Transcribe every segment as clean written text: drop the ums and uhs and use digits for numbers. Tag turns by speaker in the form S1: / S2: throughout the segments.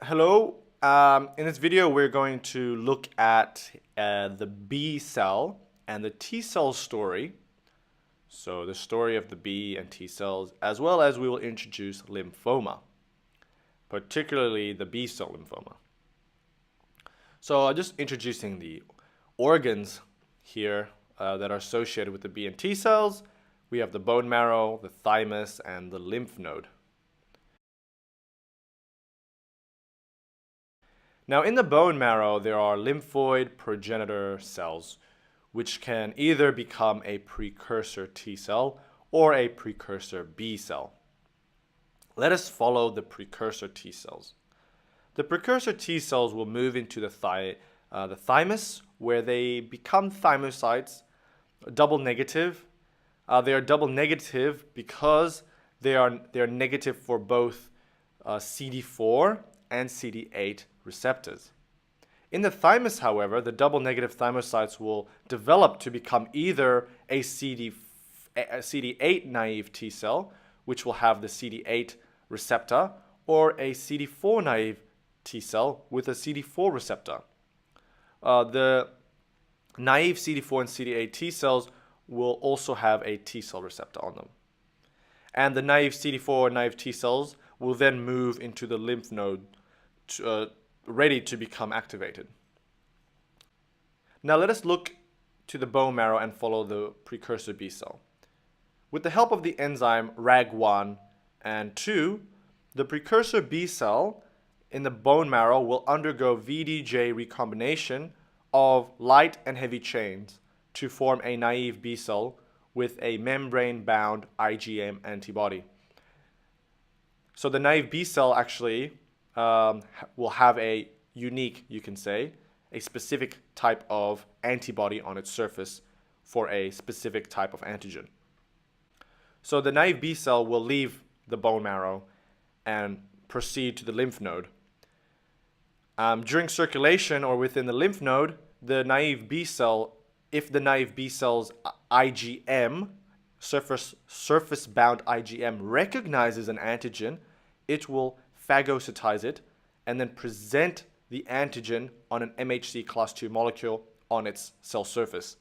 S1: Hello. In this video, we're going to look at the B cell and the T cell story. So the story of the B and T cells, as well as we will introduce lymphoma, particularly the B cell lymphoma. So just introducing the organs here that are associated with the B and T cells. We have the bone marrow, the thymus, and the lymph node. Now, in the bone marrow, there are lymphoid progenitor cells, which can either become a precursor T cell or a precursor B cell. Let us follow the precursor T cells. The precursor T cells will move into the thymus, where they become thymocytes, double negative. They are double negative because they are negative for both CD4 and CD8 receptors. In the thymus, however, the double negative thymocytes will develop to become either a CD8 naive T cell, which will have the CD8 receptor, or a CD4 naive T cell with a CD4 receptor. The naive CD4 and CD8 T cells will also have a T cell receptor on them. And the naive CD4 and naive T cells will then move into the lymph node ready to become activated. Now let us look to the bone marrow and follow the precursor B cell. With the help of the enzyme RAG1 and 2, the precursor B cell in the bone marrow will undergo VDJ recombination of light and heavy chains to form a naive B cell with a membrane-bound IgM antibody. So the naive B cell actually will have a unique, you can say, a specific type of antibody on its surface for a specific type of antigen. So the naive B cell will leave the bone marrow and proceed to the lymph node. During circulation or within the lymph node, the naive B cell, if the naive B cell's IgM, surface-bound IgM, recognizes an antigen, it will phagocytize it and then present the antigen on an MHC class II molecule on its cell surface.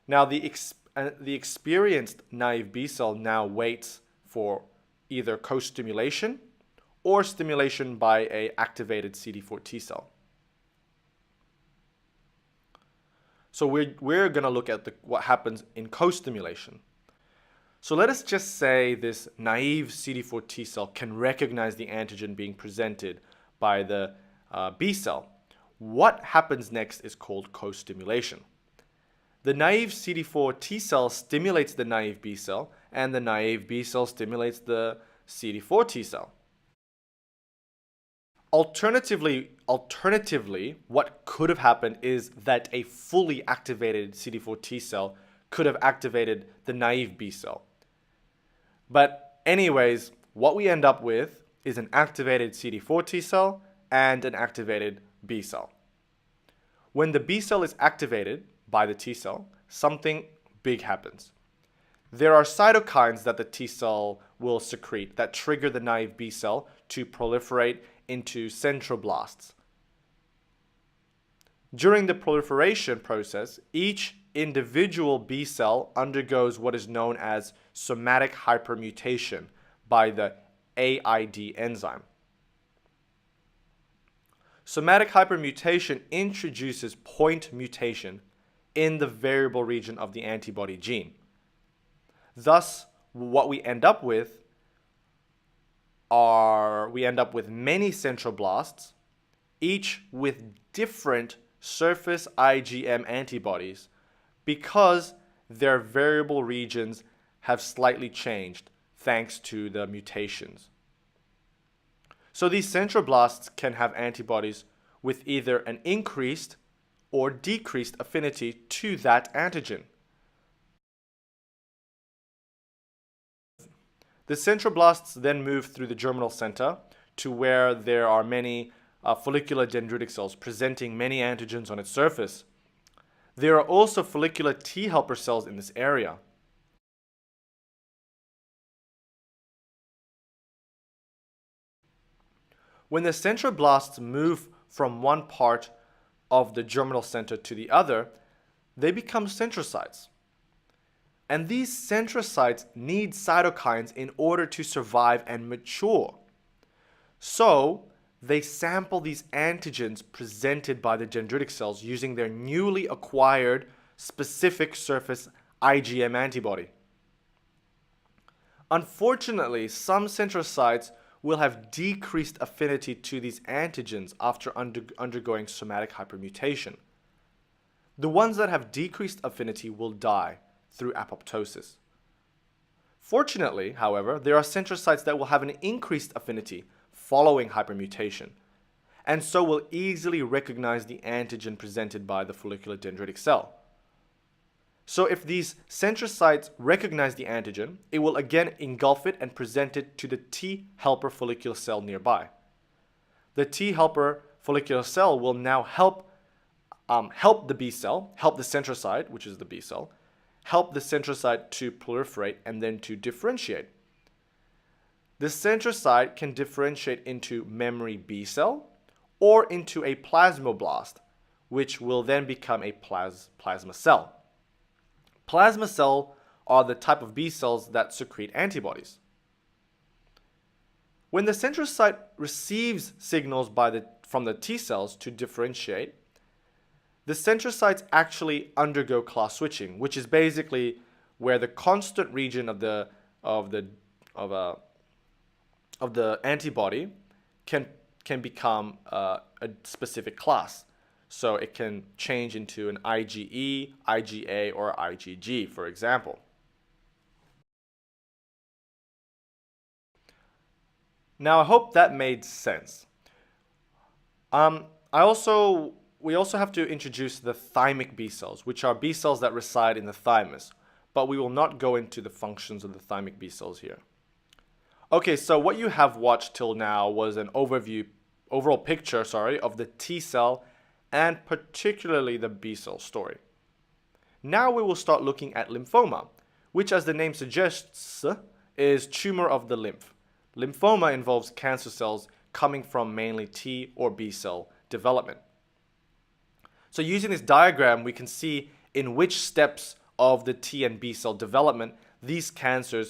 S1: Now the experienced naive B cell now waits for either co-stimulation or stimulation by an activated CD4 T cell. So we're going to look at what happens in co-stimulation. So let us just say this naive CD4 T cell can recognize the antigen being presented by the B cell. What happens next is called co-stimulation. The naive CD4 T cell stimulates the naive B cell, and the naive B cell stimulates the CD4 T cell. Alternatively, what could have happened is that a fully activated CD4 T cell could have activated the naive B cell. But anyways, what we end up with is an activated CD4 T cell and an activated B cell. When the B cell is activated by the T cell, something big happens. There are cytokines that the T cell will secrete that trigger the naive B cell to proliferate into centroblasts. During the proliferation process, each individual B cell undergoes what is known as somatic hypermutation by the AID enzyme. Somatic hypermutation introduces point mutation in the variable region of the antibody gene. Thus, what we end up with many centroblasts, each with different surface IgM antibodies, because their variable regions have slightly changed thanks to the mutations. So these centroblasts can have antibodies with either an increased or decreased affinity to that antigen. The centroblasts then move through the germinal center to where there are many follicular dendritic cells presenting many antigens on its surface. There are also follicular T helper cells in this area. When the centroblasts move from one part of the germinal center to the other, they become centrocytes. And these centrocytes need cytokines in order to survive and mature. So, they sample these antigens presented by the dendritic cells using their newly acquired specific surface IgM antibody. Unfortunately, some centrocytes will have decreased affinity to these antigens after undergoing somatic hypermutation. The ones that have decreased affinity will die through apoptosis. Fortunately, however, there are centrocytes that will have an increased affinity following hypermutation, and so will easily recognize the antigen presented by the follicular dendritic cell. So if these centrocytes recognize the antigen, it will again engulf it and present it to the T helper follicular cell nearby. The T helper follicular cell will now help the B cell, help the centrocyte, which is the B cell, help the centrocyte to proliferate and then to differentiate. The centrocyte can differentiate into memory B cell or into a plasmablast, which will then become a plasma cell. Plasma cells are the type of B cells that secrete antibodies. When the centrocyte receives signals from the T cells to differentiate, the centrocytes actually undergo class switching, which is basically where the constant region of the antibody can become a specific class. So it can change into an IgE, IgA, or IgG, for example. Now, I hope that made sense. We also have to introduce the thymic B cells, which are B cells that reside in the thymus, but we will not go into the functions of the thymic B cells here. Okay, so what you have watched till now was an overall picture, of the T cell and particularly the B cell story. Now we will start looking at lymphoma, which, as the name suggests, is tumor of the lymph. Lymphoma involves cancer cells coming from mainly T or B cell development. So using this diagram, we can see in which steps of the T and B cell development these cancer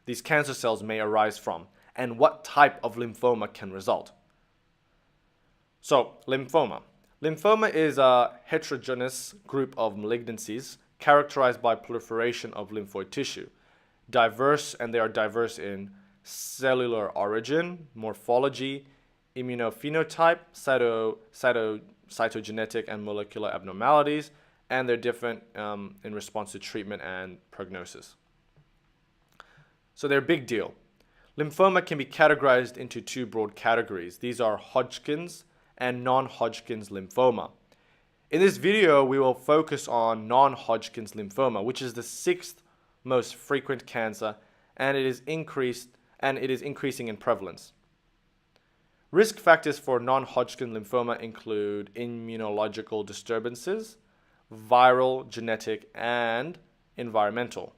S1: cells may arise from, and what type of lymphoma can result. So, lymphoma. Lymphoma is a heterogeneous group of malignancies characterized by proliferation of lymphoid tissue. They are diverse in cellular origin, morphology, immunophenotype, cytogenetic and molecular abnormalities, and they're different in response to treatment and prognosis. So they're a big deal. Lymphoma can be categorized into two broad categories. These are Hodgkins and non-Hodgkin's lymphoma. In this video, we will focus on non-Hodgkin's lymphoma, which is the 6th most frequent cancer, and it is increasing in prevalence. Risk factors for non-Hodgkin lymphoma include immunological disturbances, viral, genetic, and environmental.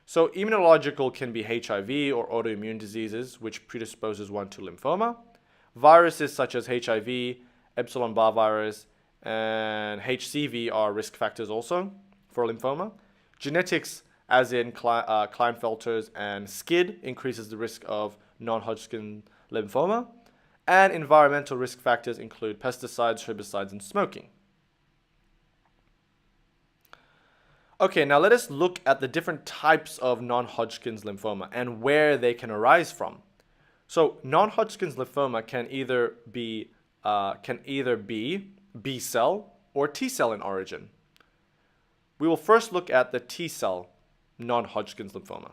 S1: So immunological can be HIV or autoimmune diseases, which predisposes one to lymphoma. Viruses such as HIV, Epsilon-Barr virus, and HCV are risk factors also for lymphoma. Genetics, as in Klinefelter's and SCID, increases the risk of non-Hodgkin lymphoma. And environmental risk factors include pesticides, herbicides, and smoking. Okay, now let us look at the different types of non-Hodgkin's lymphoma and where they can arise from. So non-Hodgkin's lymphoma can either be B cell or T cell in origin. We will first look at the T cell non-Hodgkin's lymphoma.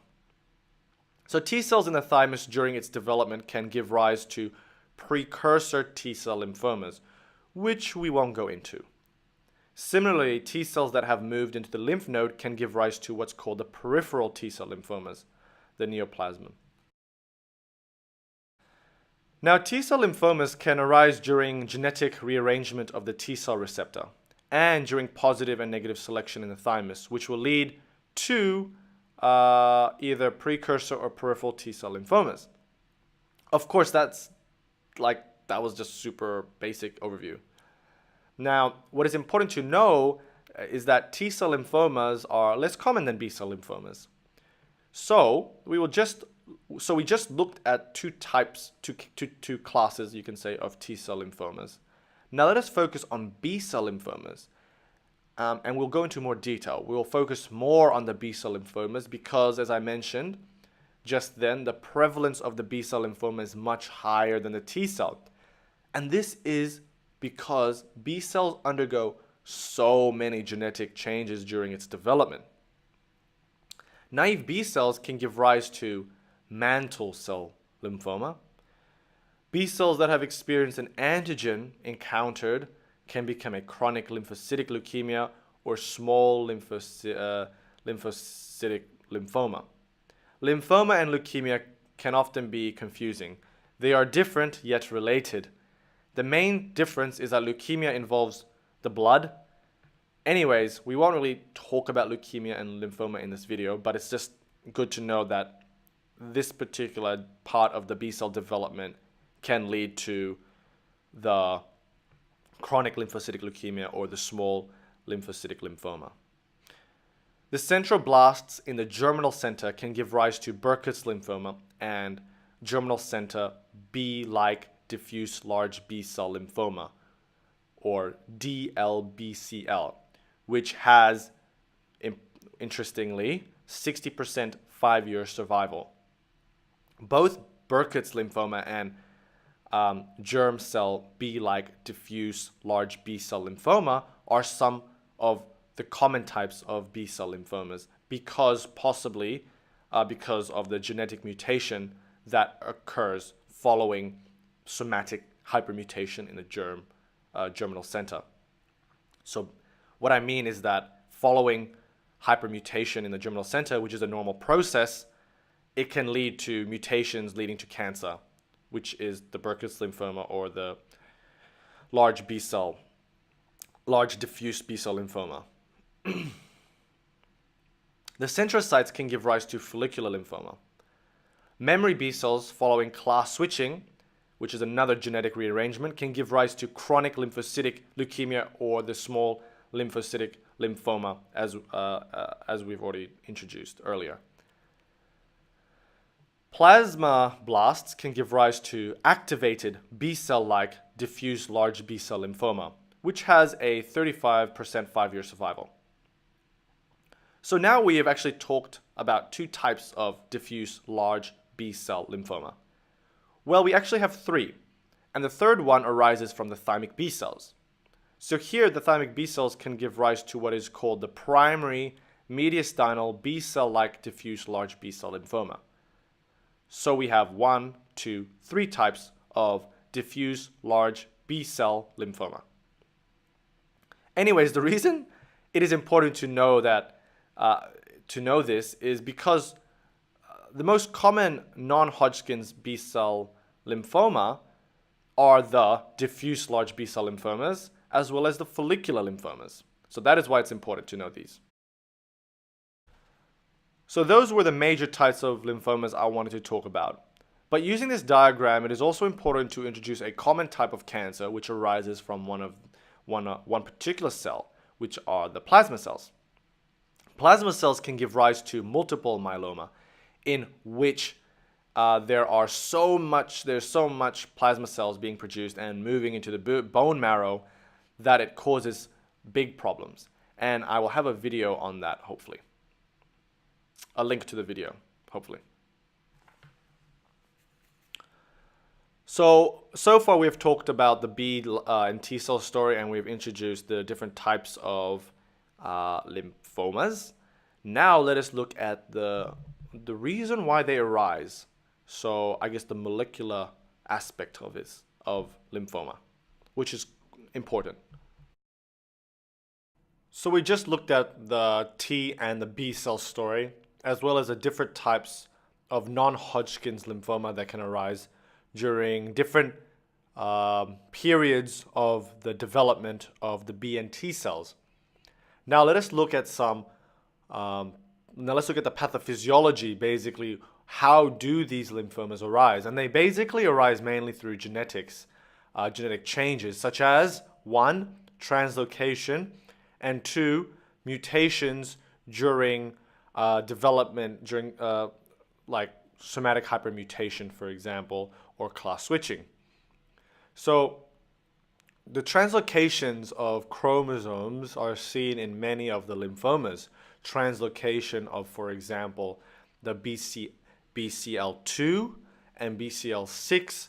S1: So T cells in the thymus during its development can give rise to precursor T cell lymphomas, which we won't go into. Similarly, T cells that have moved into the lymph node can give rise to what's called the peripheral T cell lymphomas, the neoplasm. Now, T cell lymphomas can arise during genetic rearrangement of the T cell receptor and during positive and negative selection in the thymus, which will lead to either precursor or peripheral T cell lymphomas. Of course, that's like that was just super basic overview. Now, what is important to know is that T cell lymphomas are less common than B cell lymphomas. So we just looked at two classes, you can say, of T cell lymphomas. Now let us focus on B cell lymphomas, and we'll go into more detail. We'll focus more on the B cell lymphomas because, as I mentioned just then, the prevalence of the B cell lymphoma is much higher than the T cell, and this is because B cells undergo so many genetic changes during its development. Naive B cells can give rise to mantle cell lymphoma. B cells that have experienced an antigen encountered can become a chronic lymphocytic leukemia or small lymphocytic lymphoma. Lymphoma and leukemia can often be confusing. They are different yet related. The main difference is that leukemia involves the blood. Anyways, we won't really talk about leukemia and lymphoma in this video, but it's just good to know that this particular part of the B cell development can lead to the chronic lymphocytic leukemia or the small lymphocytic lymphoma. The centroblasts in the germinal center can give rise to Burkitt's lymphoma and germinal center B-like diffuse large B-cell lymphoma, or DLBCL, which has, interestingly, 60% 5-year survival. Both Burkitt's lymphoma and germ cell B-like diffuse large B-cell lymphoma are some of the common types of B-cell lymphomas possibly because of the genetic mutation that occurs following somatic hypermutation in the germinal center. So what I mean is that following hypermutation in the germinal center, which is a normal process, it can lead to mutations leading to cancer, which is the Burkitt's lymphoma or the large diffuse B-cell lymphoma. The centrocytes can give rise to follicular lymphoma. Memory B cells following class switching, which is another genetic rearrangement, can give rise to chronic lymphocytic leukemia or the small lymphocytic lymphoma, as we've already introduced earlier. Plasmablasts can give rise to activated B-cell-like diffuse large B-cell lymphoma, which has a 35% 5-year survival. So now we have actually talked about two types of diffuse large B-cell lymphoma. Well, we actually have three, and the third one arises from the thymic B cells. So here, the thymic B cells can give rise to what is called the primary mediastinal B-cell-like diffuse large B-cell lymphoma. So we have 1, 2, 3 types of diffuse large B-cell lymphoma. Anyways, the reason it is important to know this is because the most common non-Hodgkin's B-cell lymphoma are the diffuse large B-cell lymphomas as well as the follicular lymphomas. So that is why it's important to know these. So those were the major types of lymphomas I wanted to talk about. But using this diagram, it is also important to introduce a common type of cancer which arises from one particular cell, which are the plasma cells. Plasma cells can give rise to multiple myeloma, in which there's so much plasma cells being produced and moving into the bone marrow that it causes big problems. And I will have a video on that, hopefully. A link to the video, hopefully. So far we've talked about the B and T cell story, and we've introduced the different types of lymphomas. Now let us look at the reason why they arise. So I guess the molecular aspect of lymphoma, which is important. So we just looked at the T and the B cell story, as well as the different types of non-Hodgkin's lymphoma that can arise during different periods of the development of the B and T cells. Now let us look at the pathophysiology, basically, how do these lymphomas arise? And they basically arise mainly through genetics, genetic changes, such as 1, translocation, and 2, mutations during development, during like somatic hypermutation, for example, or class switching. So the translocations of chromosomes are seen in many of the lymphomas. Translocation of, for example, the BCL2 and BCL6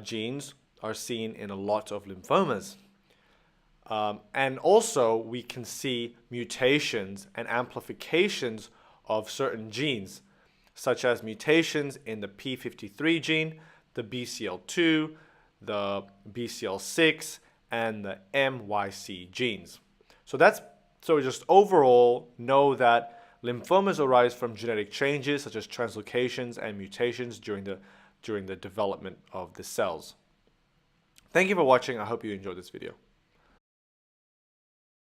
S1: genes are seen in a lot of lymphomas. And also, we can see mutations and amplifications of certain genes, such as mutations in the P53 gene, the BCL2, the BCL6, and the MYC genes. So just overall know that lymphomas arise from genetic changes such as translocations and mutations during the development of the cells. Thank you for watching. I hope you enjoyed this video.